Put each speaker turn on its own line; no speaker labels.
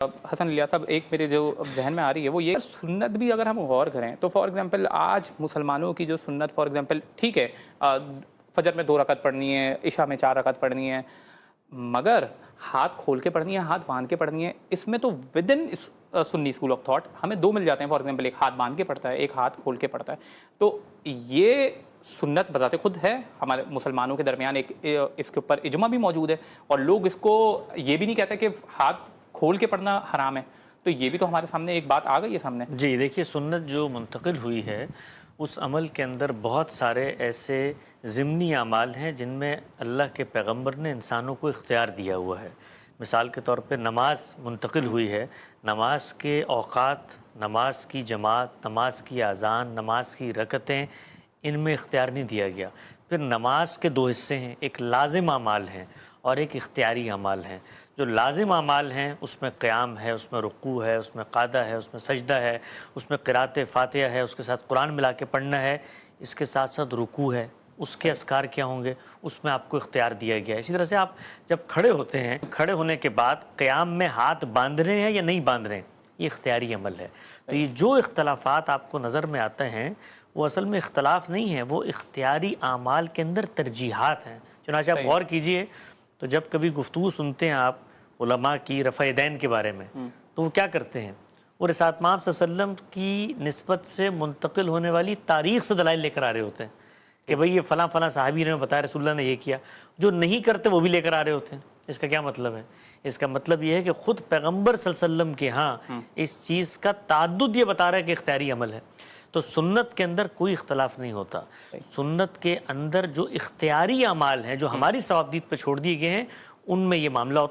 حسن الیاس صاحب، ایک میرے جو ذہن میں آ رہی ہے وہ یہ سنت بھی اگر ہم غور کریں تو فار ایگزامپل آج مسلمانوں کی جو سنت فار ایگزامپل ٹھیک ہے، فجر میں 2 رکعت پڑھنی ہے، عشاء میں 4 رکعت پڑھنی ہے، مگر ہاتھ کھول کے پڑھنی ہے، ہاتھ باندھ کے پڑھنی ہے، اس میں تو within Sunni school of thought ہمیں 2 مل جاتے ہیں. فار ایگزامپل ایک ہاتھ باندھ کے پڑھتا ہے، ایک ہاتھ کھول کے پڑھتا ہے. تو یہ سنت بذات خود ہے ہمارے مسلمانوں کے درمیان، ایک اس کے اوپر اجماع بھی موجود ہے، اور لوگ اس کو یہ بھی نہیں کہتے کہ ہاتھ کھول کے پڑھنا حرام ہے. تو یہ بھی تو ہمارے سامنے ایک بات آ گئی ہے سامنے.
جی دیکھیے، سنت جو منتقل ہوئی ہے اس عمل کے اندر بہت سارے ایسے ضمنی اعمال ہیں جن میں اللہ کے پیغمبر نے انسانوں کو اختیار دیا ہوا ہے. مثال کے طور پہ نماز منتقل ہوئی ہے. نماز کے اوقات، نماز کی جماعت، نماز کی اذان، نماز کی رکعتیں، ان میں اختیار نہیں دیا گیا. پھر نماز کے 2 حصے ہیں، ایک لازم اعمال ہیں اور ایک اختیاری اعمال ہیں. جو لازم اعمال ہیں اس میں قیام ہے، اس میں رکوع ہے، اس میں قعدہ ہے، اس میں سجدہ ہے، اس میں قرات فاتحہ ہے، اس کے ساتھ قرآن ملا کے پڑھنا ہے، اس کے ساتھ ساتھ رکوع ہے. اس کے اذکار کیا ہوں گے اس میں آپ کو اختیار دیا گیا ہے. اسی طرح سے آپ جب کھڑے ہوتے ہیں، کھڑے ہونے کے بعد قیام میں ہاتھ باندھ رہے ہیں یا نہیں باندھ رہے ہیں، یہ اختیاری عمل ہے. تو یہ جو اختلافات آپ کو نظر میں آتے ہیں وہ اصل میں اختلاف نہیں ہے، وہ اختیاری اعمال کے اندر ترجیحات ہیں. چنانچہ آپ غور کیجئے تو جب کبھی گفتگو سنتے ہیں آپ علماء کی رفع یدین کے بارے میں، تو وہ کیا کرتے ہیں؟ وہ رسالت مآب صلی اللہ علیہ وسلم کی نسبت سے منتقل ہونے والی تاریخ سے دلائل لے کر آ رہے ہوتے ہیں کہ بھئی یہ فلاں فلاں صحابی نے بتایا رسول اللہ نے یہ کیا. جو نہیں کرتے وہ بھی لے کر آ رہے ہوتے ہیں. اس کا کیا مطلب ہے؟ اس کا مطلب یہ ہے کہ خود پیغمبر صلی اللہ علیہ وسلم کے ہاں اس چیز کا تعدد یہ بتا رہا ہے کہ اختیاری عمل ہے. تو سنت کے اندر کوئی اختلاف نہیں ہوتا. سنت کے اندر جو اختیاری اعمال ہیں جو ہماری ثوابدید پہ چھوڑ دیے گئے ہیں ان میں یہ معاملہ ہوتا ہے.